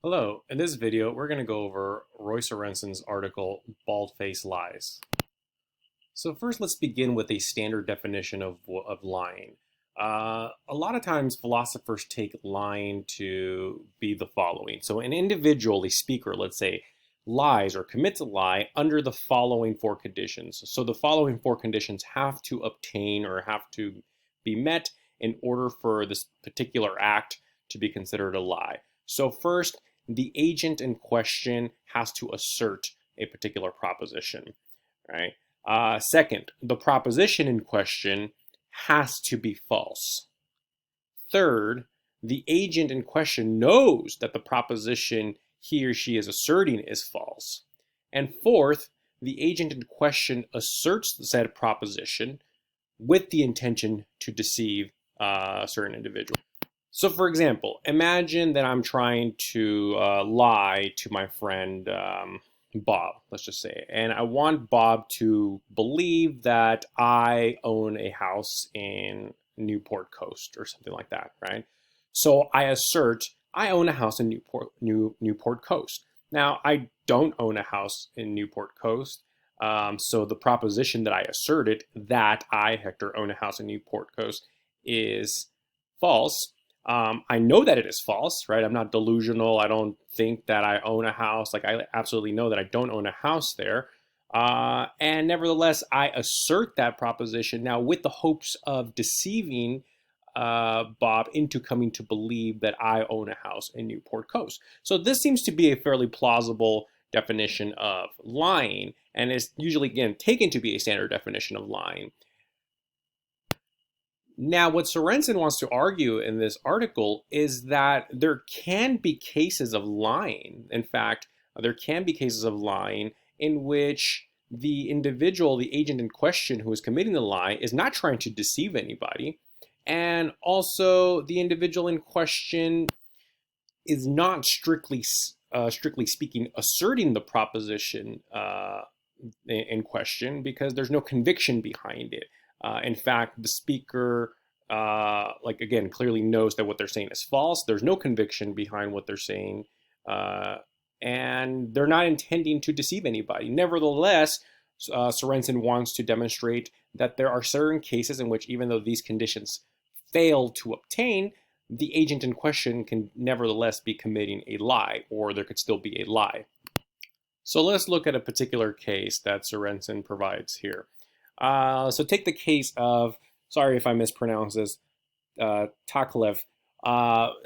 Hello, in this video we're going to go over Roy Sorensen's article, Bald-Faced Lies. So first let's begin with a standard definition of lying. A lot of times philosophers take lying to be the following. So an individual, a speaker, let's say, lies or commits a lie under the following four conditions. So the following four conditions have to obtain or have to be met in order for this particular act to be considered a lie. So first, the agent in question has to assert a particular proposition, right? Second, the proposition in question has to be false. Third, the agent in question knows that the proposition he or she is asserting is false. And fourth, the agent in question asserts the said proposition with the intention to deceive a certain individual. So for example, imagine that I'm trying to lie to my friend Bob, let's just say, and I want Bob to believe that I own a house in Newport Coast or something like that, right? So I assert I own a house in Newport Coast. Now, I don't own a house in Newport Coast, so the proposition that I asserted that I, Hector, own a house in Newport Coast is false. I know that it is false, right? I'm not delusional. I don't think that I own a house. Like, I absolutely know that I don't own a house there. And nevertheless, I assert that proposition now with the hopes of deceiving Bob into coming to believe that I own a house in Newport Coast. So this seems to be a fairly plausible definition of lying, and is usually, again, taken to be a standard definition of lying. Now, what Sorensen wants to argue in this article is that there can be cases of lying. In fact, there can be cases of lying in which the individual, the agent in question who is committing the lie, is not trying to deceive anybody. And also, the individual in question is not strictly speaking, asserting the proposition in question because there's no conviction behind it. In fact, the speaker, like again, clearly knows that what they're saying is false. There's no conviction behind what they're saying, and they're not intending to deceive anybody. Nevertheless, Sorensen wants to demonstrate that there are certain cases in which, even though these conditions fail to obtain, the agent in question can nevertheless be committing a lie, or there could still be a lie. So let's look at a particular case that Sorensen provides here. So take the case of, sorry if I mispronounce this, Taklev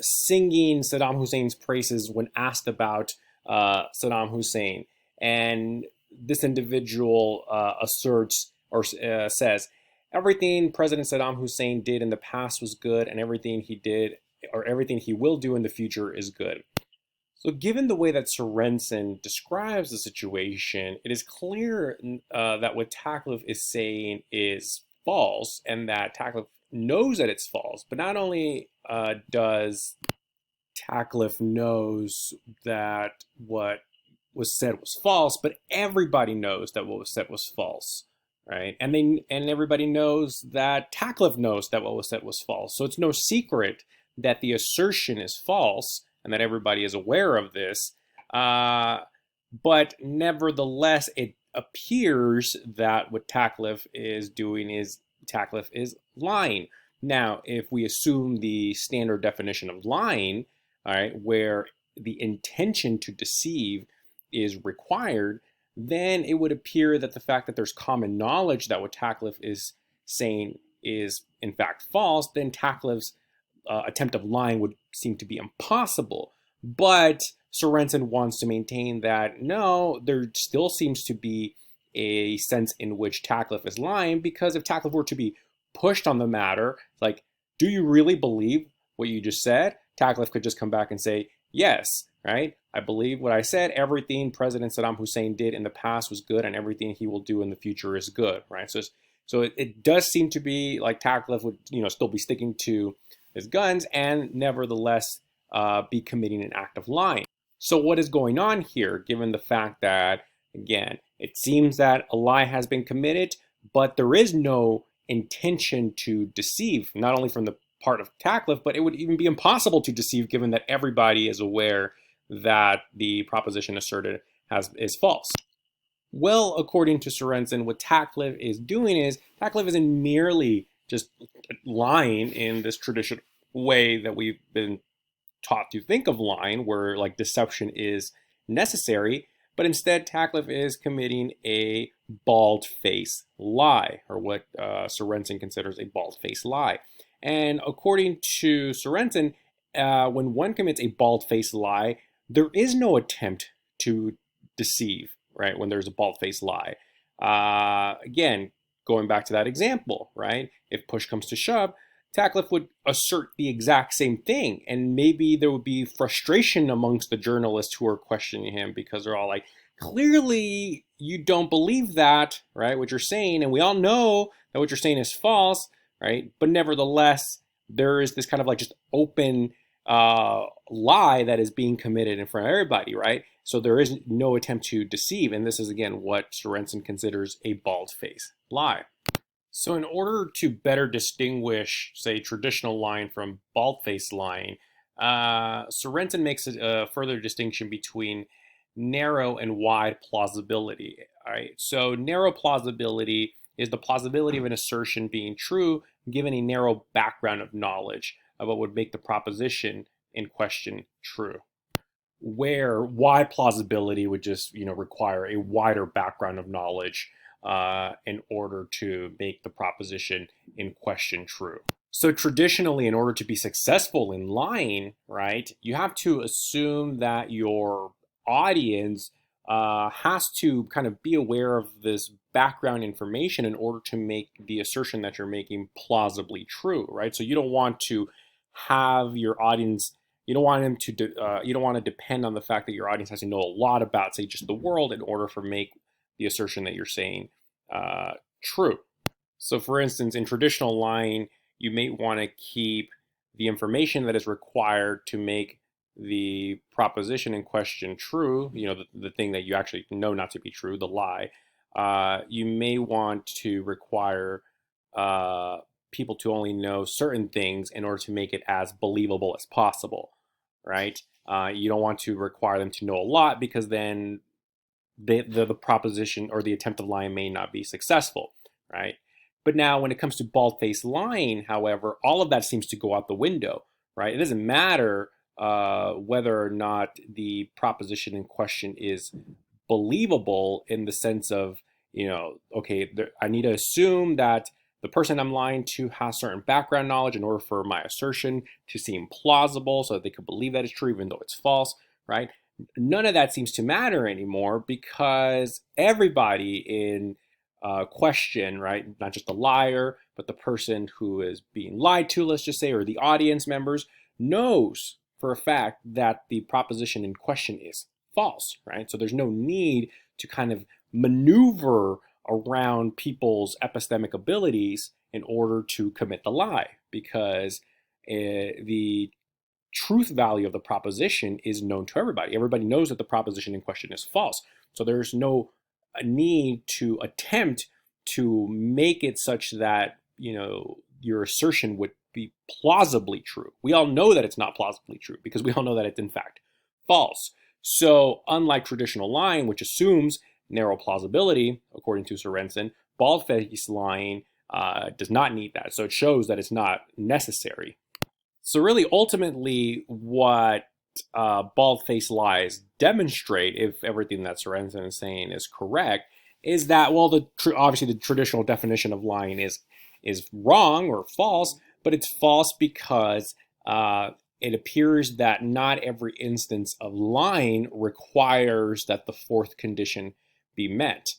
singing Saddam Hussein's praises when asked about Saddam Hussein. And this individual asserts or says, everything President Saddam Hussein did in the past was good, and everything he did or everything he will do in the future is good. So given the way that Sorensen describes the situation, it is clear that what Taklev is saying is false, and that Taklev knows that it's false. But not only does Taklev knows that what was said was false, but everybody knows that what was said was false, right? And everybody knows that Taklev knows that what was said was false. So it's no secret that the assertion is false, and that everybody is aware of this. But nevertheless, it appears that what Taklev is doing is Taklev is lying. Now, if we assume the standard definition of lying, all right, where the intention to deceive is required, then it would appear that the fact that there's common knowledge that what Taklev is saying is in fact false, then Taklev's attempt of lying would seem to be impossible. But Sorensen wants to maintain that no, there still seems to be a sense in which Taklev is lying, because if Taklev were to be pushed on the matter, like, do you really believe what you just said? Taklev could just come back and say, yes, right? I believe what I said. Everything President Saddam Hussein did in the past was good, and everything he will do in the future is good, right? So it does seem to be like Taklev would, still be sticking to his guns and nevertheless be committing an act of lying. So what is going on here, given the fact that, again, it seems that a lie has been committed, but there is no intention to deceive, not only from the part of Taklev, but it would even be impossible to deceive given that everybody is aware that the proposition asserted is false? Well, according to Sorensen, what Tacliff is doing is Tacliff isn't merely just lying in this traditional way that we've been taught to think of lying, where like deception is necessary, but instead Tacliff is committing a bald-faced lie, or what Sorensen considers a bald-faced lie. And according to Sorensen, when one commits a bald-faced lie, there is no attempt to deceive, right? When there's a bald-faced lie. Again, going back to that example, right? If push comes to shove, Tacliff would assert the exact same thing, and maybe there would be frustration amongst the journalists who are questioning him because they're all like, clearly you don't believe that, right? What you're saying, and we all know that what you're saying is false, right? But nevertheless, there is this kind of like just open lie that is being committed in front of everybody, right? So there is no attempt to deceive, and this is again what Sorensen considers a bald-faced lie. So in order to better distinguish, say, traditional lying from bald-faced lying, Sorensen makes a further distinction between narrow and wide plausibility. All right? So narrow plausibility is the plausibility of an assertion being true given a narrow background of knowledge of what would make the proposition in question true. Where wide plausibility would just require a wider background of knowledge in order to make the proposition in question true. So traditionally, in order to be successful in lying, right, you have to assume that your audience has to kind of be aware of this background information in order to make the assertion that you're making plausibly true, right? So you don't want to have your audience, you don't want to depend on the fact that your audience has to know a lot about, say, just the world in order for make the assertion that you're saying true. So for instance, in traditional lying, you may want to keep the information that is required to make the proposition in question true, the thing that you actually know not to be true, the lie. You may want to require people to only know certain things in order to make it as believable as possible, right? You don't want to require them to know a lot because then the proposition or the attempt of lying may not be successful, right? But now when it comes to bald-faced lying, however, all of that seems to go out the window, right? It doesn't matter whether or not the proposition in question is believable in the sense of, okay, I need to assume that the person I'm lying to has certain background knowledge in order for my assertion to seem plausible so that they could believe that it's true even though it's false, right? None of that seems to matter anymore because everybody in question, right, not just the liar, but the person who is being lied to, let's just say, or the audience members, knows for a fact that the proposition in question is false, right? So there's no need to kind of maneuver around people's epistemic abilities in order to commit the lie because the truth value of the proposition is known to everybody. Everybody knows that the proposition in question is false. So there's no need to attempt to make it such that, your assertion would be plausibly true. We all know that it's not plausibly true because we all know that it's in fact false. So unlike traditional lying, which assumes narrow plausibility, according to Sorensen, bald-faced lying does not need that. So it shows that it's not necessary. So really, ultimately, what bald-faced lies demonstrate, if everything that Sorensen is saying is correct, is that, well, obviously the traditional definition of lying is wrong or false, but it's false because it appears that not every instance of lying requires that the fourth condition be met.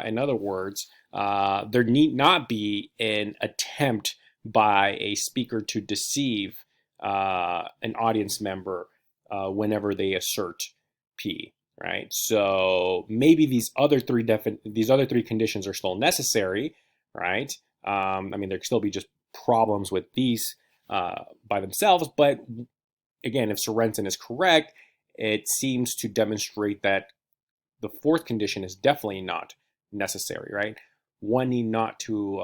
In other words, there need not be an attempt by a speaker to deceive an audience member whenever they assert P, right? So maybe these other three conditions are still necessary, right? There could still be just problems with these by themselves, but again, if Sorensen is correct, it seems to demonstrate that the fourth condition is definitely not necessary, right? One need not to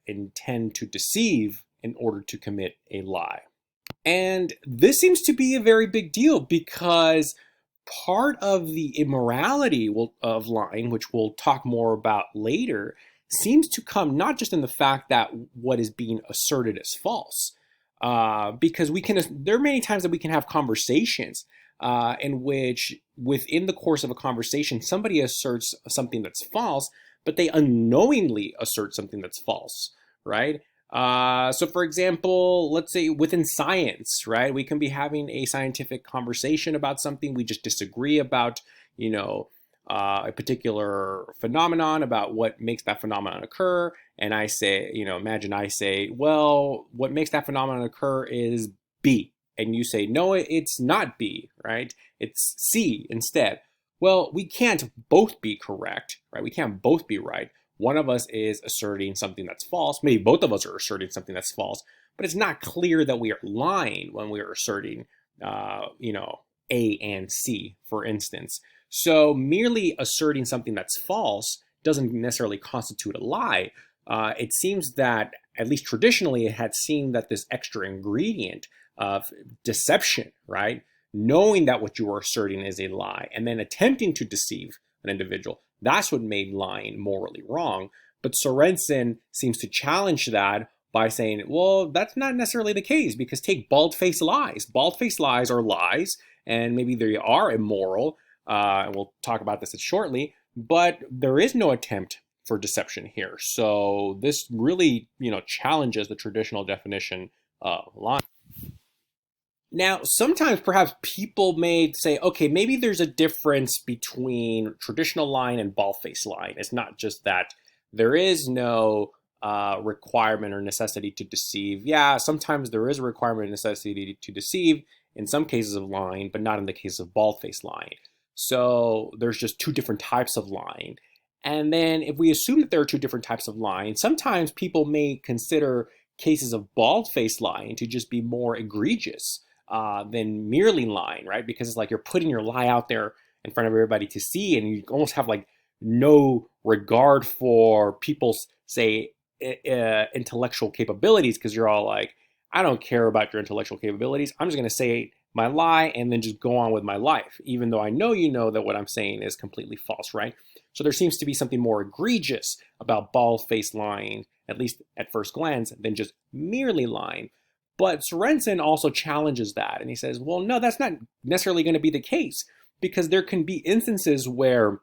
intend to deceive in order to commit a lie. And this seems to be a very big deal because part of the immorality of lying, which we'll talk more about later, seems to come not just in the fact that what is being asserted is false, because there are many times that we can have conversations in which, within the course of a conversation, somebody asserts something that's false, but they unknowingly assert something that's false, right? So for example, let's say within science, right? We can be having a scientific conversation about something. We just disagree about, a particular phenomenon, about what makes that phenomenon occur. And I say, imagine I say, well, what makes that phenomenon occur is B. And you say, no, it's not B, right? It's C instead. Well, we can't both be correct, right? We can't both be right. One of us is asserting something that's false. Maybe both of us are asserting something that's false, but it's not clear that we are lying when we are asserting, A and C, for instance. So merely asserting something that's false doesn't necessarily constitute a lie. It seems that, at least traditionally, it had seen that this extra ingredient of deception, right? Knowing that what you are asserting is a lie and then attempting to deceive an individual, that's what made lying morally wrong. But Sorensen seems to challenge that by saying, well, that's not necessarily the case, because take bald-faced lies. Bald-faced lies are lies, and maybe they are immoral, and we'll talk about this shortly, but there is no attempt for deception here. So this really, challenges the traditional definition of lying. Now, sometimes perhaps people may say, okay, maybe there's a difference between traditional lying and bald-faced lying. It's not just that there is no requirement or necessity to deceive. Yeah, sometimes there is a requirement or necessity to deceive in some cases of lying, but not in the case of bald-faced lying. So there's just two different types of lying. And then if we assume that there are two different types of lying, sometimes people may consider cases of bald-faced lying to just be more egregious than merely lying, right? Because it's like you're putting your lie out there in front of everybody to see, and you almost have like no regard for people's, say, intellectual capabilities, because you're all like, I don't care about your intellectual capabilities. I'm just going to say my lie and then just go on with my life, even though I know that what I'm saying is completely false, right? So there seems to be something more egregious about bald-faced lying, at least at first glance, than just merely lying. But Sorensen also challenges that, and he says, well, no, that's not necessarily going to be the case, because there can be instances where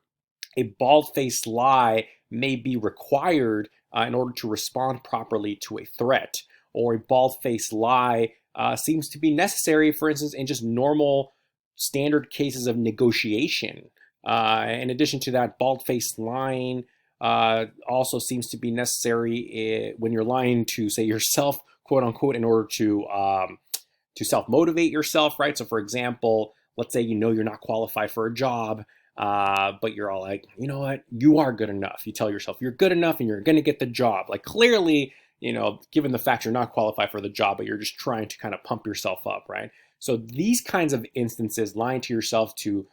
a bald-faced lie may be required in order to respond properly to a threat, or a bald-faced lie seems to be necessary, for instance, in just normal standard cases of negotiation. In addition to that, bald-faced lying also seems to be necessary when you're lying to, say, yourself, quote unquote, in order to self-motivate yourself, right? So for example, let's say you're not qualified for a job, but you're all like, you know what, you are good enough. You tell yourself you're good enough and you're going to get the job. Like clearly, given the fact you're not qualified for the job, but you're just trying to kind of pump yourself up, right? So these kinds of instances, lying to yourself to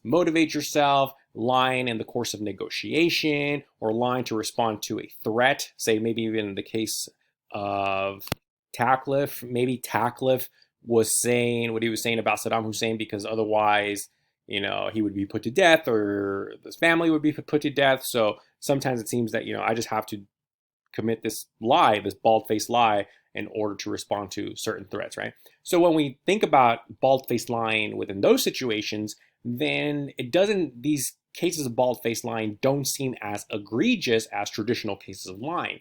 motivate yourself, lying in the course of negotiation, or lying to respond to a threat, say maybe even in the case of Tacliffe, maybe Tacliffe was saying what he was saying about Saddam Hussein because otherwise, he would be put to death or his family would be put to death. So sometimes it seems that, I just have to commit this lie, this bald-faced lie, in order to respond to certain threats, right? So when we think about bald-faced lying within those situations, then these cases of bald-faced lying don't seem as egregious as traditional cases of lying.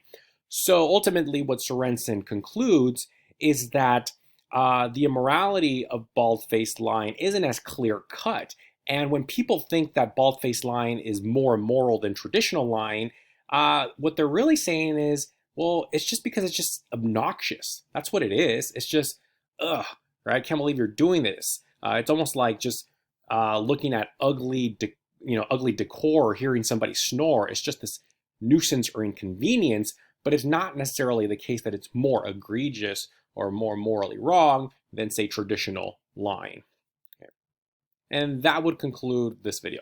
So ultimately, what Sorensen concludes is that the immorality of bald-faced lying isn't as clear-cut. And when people think that bald-faced lying is more immoral than traditional lying, what they're really saying is, well, it's just because it's just obnoxious. That's what it is. It's just, ugh, right? I can't believe you're doing this. It's almost like just looking at ugly decor or hearing somebody snore. It's just this nuisance or inconvenience. But it's not necessarily the case that it's more egregious or more morally wrong than, say, traditional lying. Okay. And that would conclude this video.